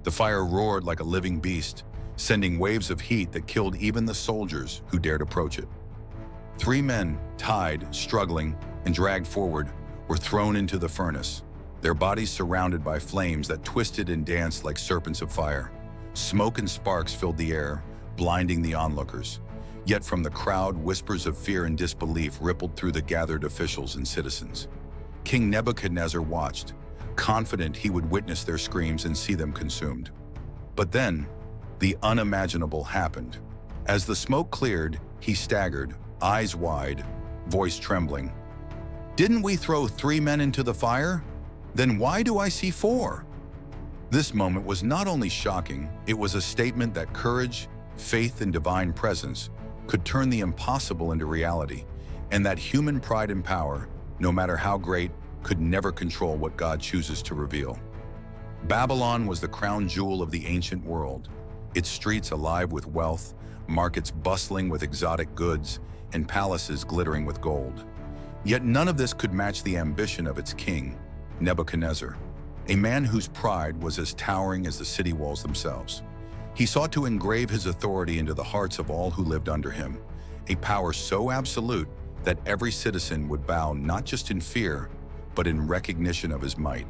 The fire roared like a living beast, sending waves of heat that killed even the soldiers who dared approach it. 3 men, tied, struggling, and dragged forward, were thrown into the furnace, their bodies surrounded by flames that twisted and danced like serpents of fire. Smoke and sparks filled the air, blinding the onlookers. Yet from the crowd, whispers of fear and disbelief rippled through the gathered officials and citizens. King Nebuchadnezzar watched, confident he would witness their screams and see them consumed. But then, the unimaginable happened. As the smoke cleared, he staggered, eyes wide, voice trembling. "Didn't we throw 3 men into the fire? Then why do I see 4? This moment was not only shocking, it was a statement that courage, faith, and divine presence could turn the impossible into reality, and that human pride and power, no matter how great, could never control what God chooses to reveal. Babylon was the crown jewel of the ancient world, its streets alive with wealth, markets bustling with exotic goods, and palaces glittering with gold. Yet none of this could match the ambition of its king, Nebuchadnezzar, a man whose pride was as towering as the city walls themselves. He sought to engrave his authority into the hearts of all who lived under him, a power so absolute that every citizen would bow not just in fear, but in recognition of his might.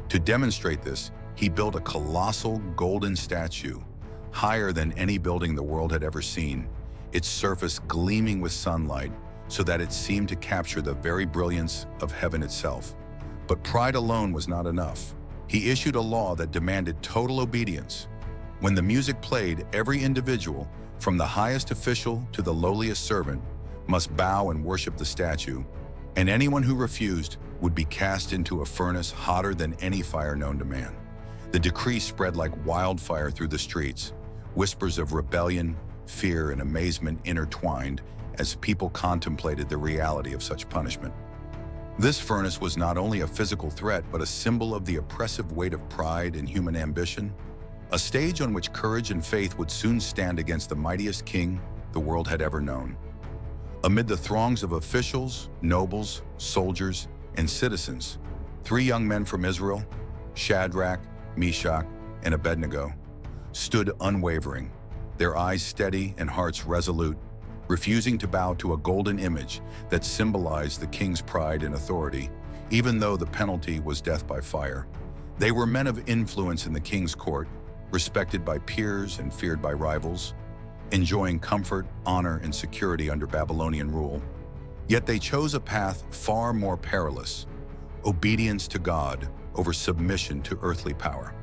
To demonstrate this, he built a colossal golden statue, higher than any building the world had ever seen, its surface gleaming with sunlight so that it seemed to capture the very brilliance of heaven itself. But pride alone was not enough. He issued a law that demanded total obedience. When the music played, every individual, from the highest official to the lowliest servant, must bow and worship the statue, and anyone who refused would be cast into a furnace hotter than any fire known to man. The decree spread like wildfire through the streets, whispers of rebellion, fear, and amazement intertwined as people contemplated the reality of such punishment. This furnace was not only a physical threat, but a symbol of the oppressive weight of pride and human ambition, a stage on which courage and faith would soon stand against the mightiest king the world had ever known. Amid the throngs of officials, nobles, soldiers, and citizens, 3 young men from Israel, Shadrach, Meshach, and Abednego, stood unwavering, their eyes steady and hearts resolute, refusing to bow to a golden image that symbolized the king's pride and authority, even though the penalty was death by fire. They were men of influence in the king's court, respected by peers and feared by rivals, enjoying comfort, honor, and security under Babylonian rule. Yet they chose a path far more perilous: obedience to God over submission to earthly power.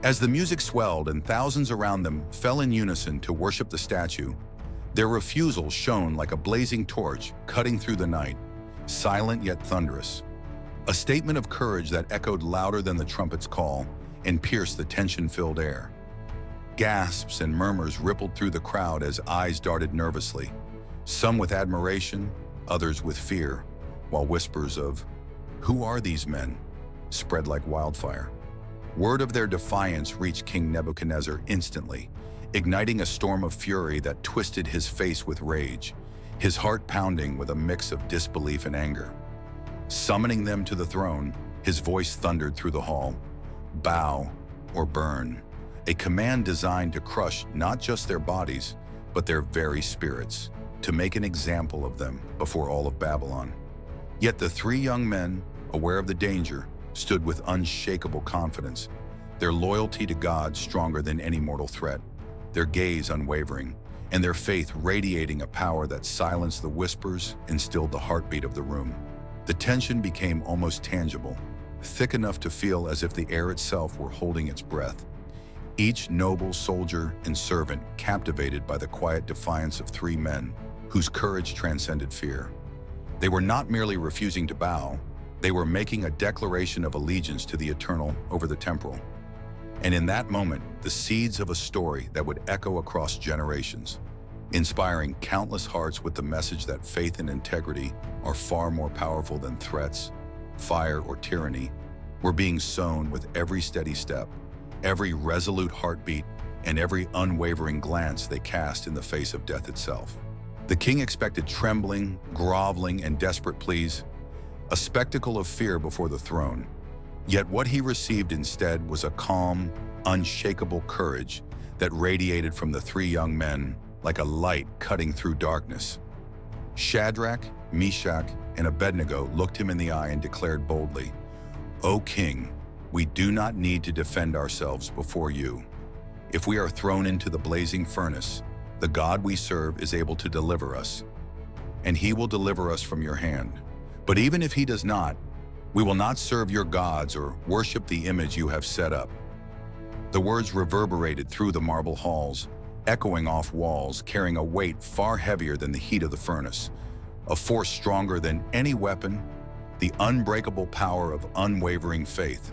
As the music swelled and thousands around them fell in unison to worship the statue, their refusal shone like a blazing torch cutting through the night, silent yet thunderous. A statement of courage that echoed louder than the trumpet's call and pierced the tension-filled air. Gasps and murmurs rippled through the crowd as eyes darted nervously, some with admiration, others with fear, while whispers of, "Who are these men?" spread like wildfire. Word of their defiance reached King Nebuchadnezzar instantly, igniting a storm of fury that twisted his face with rage, his heart pounding with a mix of disbelief and anger. Summoning them to the throne, his voice thundered through the hall, "Bow or burn," a command designed to crush not just their bodies, but their very spirits, to make an example of them before all of Babylon. Yet the 3 young men, aware of the danger, stood with unshakable confidence, their loyalty to God stronger than any mortal threat, their gaze unwavering, and their faith radiating a power that silenced the whispers and stilled the heartbeat of the room. The tension became almost tangible, thick enough to feel as if the air itself were holding its breath. Each noble soldier and servant captivated by the quiet defiance of 3 men whose courage transcended fear. They were not merely refusing to bow, they were making a declaration of allegiance to the eternal over the temporal. And in that moment, the seeds of a story that would echo across generations, inspiring countless hearts with the message that faith and integrity are far more powerful than threats, fire, or tyranny, were being sown with every steady step, every resolute heartbeat, and every unwavering glance they cast in the face of death itself. The king expected trembling, groveling, and desperate pleas, a spectacle of fear before the throne. Yet what he received instead was a calm, unshakable courage that radiated from the three young men like a light cutting through darkness. Shadrach, Meshach, and Abednego looked him in the eye and declared boldly, "O king, we do not need to defend ourselves before you. If we are thrown into the blazing furnace, the God we serve is able to deliver us, and he will deliver us from your hand. But even if he does not, we will not serve your gods or worship the image you have set up." The words reverberated through the marble halls, echoing off walls, carrying a weight far heavier than the heat of the furnace, a force stronger than any weapon, the unbreakable power of unwavering faith.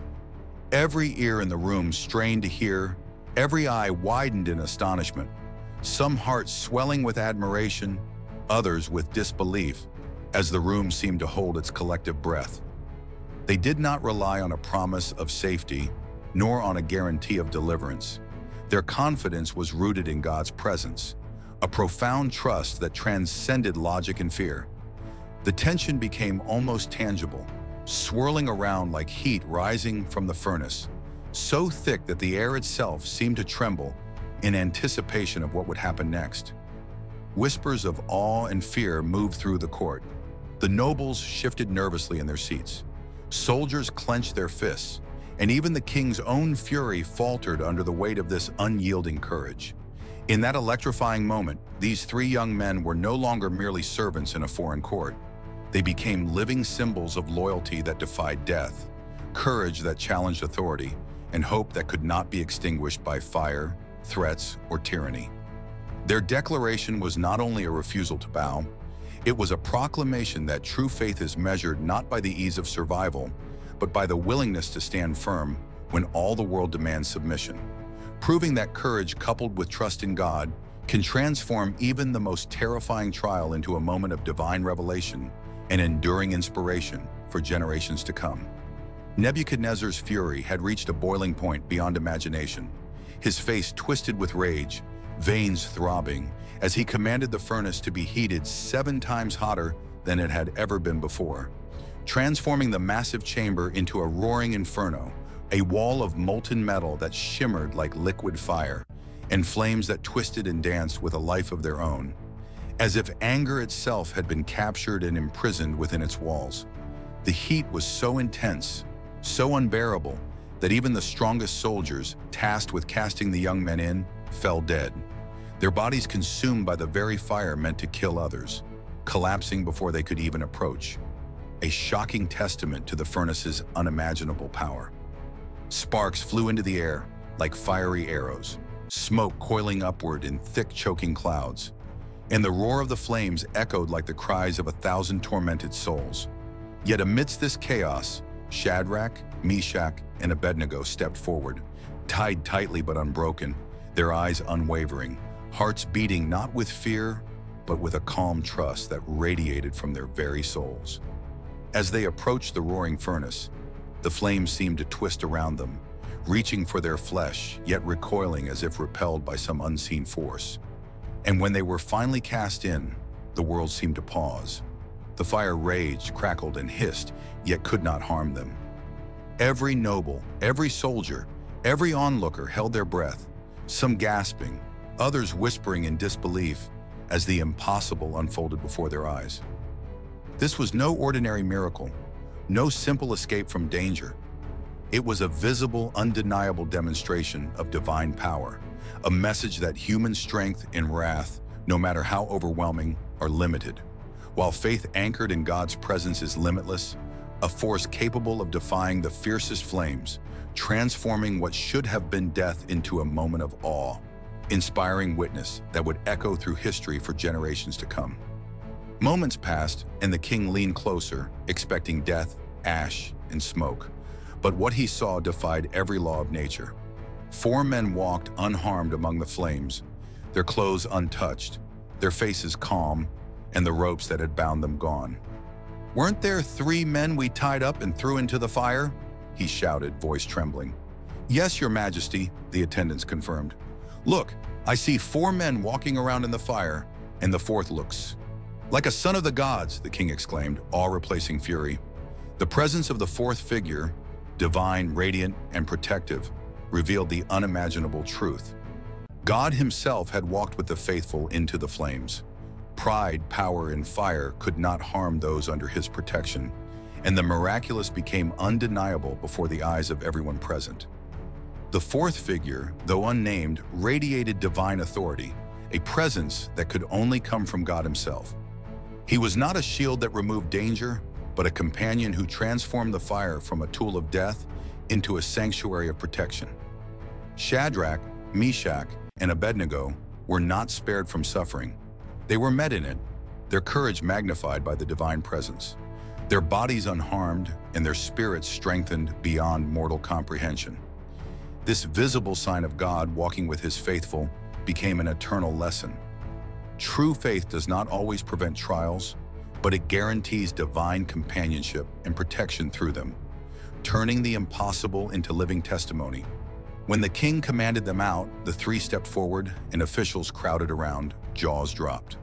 Every ear in the room strained to hear, every eye widened in astonishment, some hearts swelling with admiration, others with disbelief, as the room seemed to hold its collective breath. They did not rely on a promise of safety, nor on a guarantee of deliverance. Their confidence was rooted in God's presence, a profound trust that transcended logic and fear. The tension became almost tangible, swirling around like heat rising from the furnace, so thick that the air itself seemed to tremble in anticipation of what would happen next. Whispers of awe and fear moved through the court. The nobles shifted nervously in their seats. Soldiers clenched their fists, and even the king's own fury faltered under the weight of this unyielding courage. In that electrifying moment, these three young men were no longer merely servants in a foreign court. They became living symbols of loyalty that defied death, courage that challenged authority, and hope that could not be extinguished by fire, threats, or tyranny. Their declaration was not only a refusal to bow, it was a proclamation that true faith is measured not by the ease of survival, but by the willingness to stand firm when all the world demands submission, proving that courage coupled with trust in God can transform even the most terrifying trial into a moment of divine revelation and enduring inspiration for generations to come. Nebuchadnezzar's fury had reached a boiling point beyond imagination. His face twisted with rage, veins throbbing, as he commanded the furnace to be heated 7 times hotter than it had ever been before, transforming the massive chamber into a roaring inferno, a wall of molten metal that shimmered like liquid fire, and flames that twisted and danced with a life of their own, as if anger itself had been captured and imprisoned within its walls. The heat was so intense, so unbearable, that even the strongest soldiers, tasked with casting the young men in, fell dead, their bodies consumed by the very fire meant to kill others, collapsing before they could even approach. A shocking testament to the furnace's unimaginable power. Sparks flew into the air like fiery arrows, smoke coiling upward in thick, choking clouds, and the roar of the flames echoed like the cries of 1,000 tormented souls. Yet amidst this chaos, Shadrach, Meshach, and Abednego stepped forward, tied tightly but unbroken, their eyes unwavering, hearts beating not with fear, but with a calm trust that radiated from their very souls. As they approached the roaring furnace, the flames seemed to twist around them, reaching for their flesh, yet recoiling as if repelled by some unseen force. And when they were finally cast in, the world seemed to pause. The fire raged, crackled, and hissed, yet could not harm them. Every noble, every soldier, every onlooker held their breath, some gasping, others whispering in disbelief as the impossible unfolded before their eyes. This was no ordinary miracle, no simple escape from danger. It was a visible, undeniable demonstration of divine power, a message that human strength and wrath, no matter how overwhelming, are limited, while faith anchored in God's presence is limitless, a force capable of defying the fiercest flames, transforming what should have been death into a moment of awe, inspiring witness that would echo through history for generations to come. Moments passed, and the king leaned closer, expecting death, ash, and smoke. But what he saw defied every law of nature. 4 men walked unharmed among the flames, their clothes untouched, their faces calm, and the ropes that had bound them gone. "Weren't there 3 men we tied up and threw into the fire?" he shouted, voice trembling. "Yes, Your Majesty," the attendants confirmed. "Look, I see 4 men walking around in the fire, and the 4th looks like a son of the gods," the king exclaimed, awe replacing fury. The presence of the 4th figure, divine, radiant, and protective, revealed the unimaginable truth. God himself had walked with the faithful into the flames. Pride, power, and fire could not harm those under his protection, and the miraculous became undeniable before the eyes of everyone present. The fourth figure, though unnamed, radiated divine authority, a presence that could only come from God himself. He was not a shield that removed danger, but a companion who transformed the fire from a tool of death into a sanctuary of protection. Shadrach, Meshach, and Abednego were not spared from suffering. They were met in it, their courage magnified by the divine presence, their bodies unharmed and their spirits strengthened beyond mortal comprehension. This visible sign of God walking with his faithful became an eternal lesson. True faith does not always prevent trials, but it guarantees divine companionship and protection through them, turning the impossible into living testimony. When the king commanded them out, the three stepped forward and officials crowded around, jaws dropped.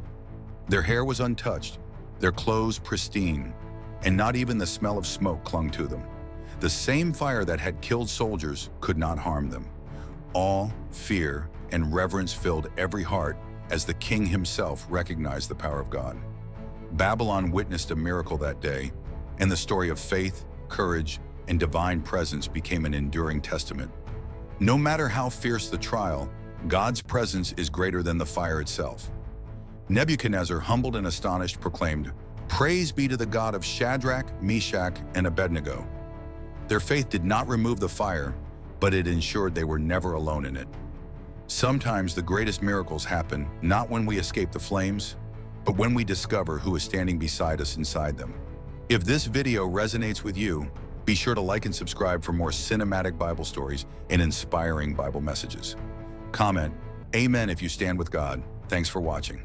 Their hair was untouched, their clothes pristine, and not even the smell of smoke clung to them. The same fire that had killed soldiers could not harm them. Awe, fear, and reverence filled every heart as the king himself recognized the power of God. Babylon witnessed a miracle that day, and the story of faith, courage, and divine presence became an enduring testament. No matter how fierce the trial, God's presence is greater than the fire itself. Nebuchadnezzar, humbled and astonished, proclaimed, "Praise be to the God of Shadrach, Meshach, and Abednego." Their faith did not remove the fire, but it ensured they were never alone in it. Sometimes the greatest miracles happen not when we escape the flames, but when we discover who is standing beside us inside them. If this video resonates with you, be sure to like and subscribe for more cinematic Bible stories and inspiring Bible messages. Comment, "Amen" if you stand with God. Thanks for watching.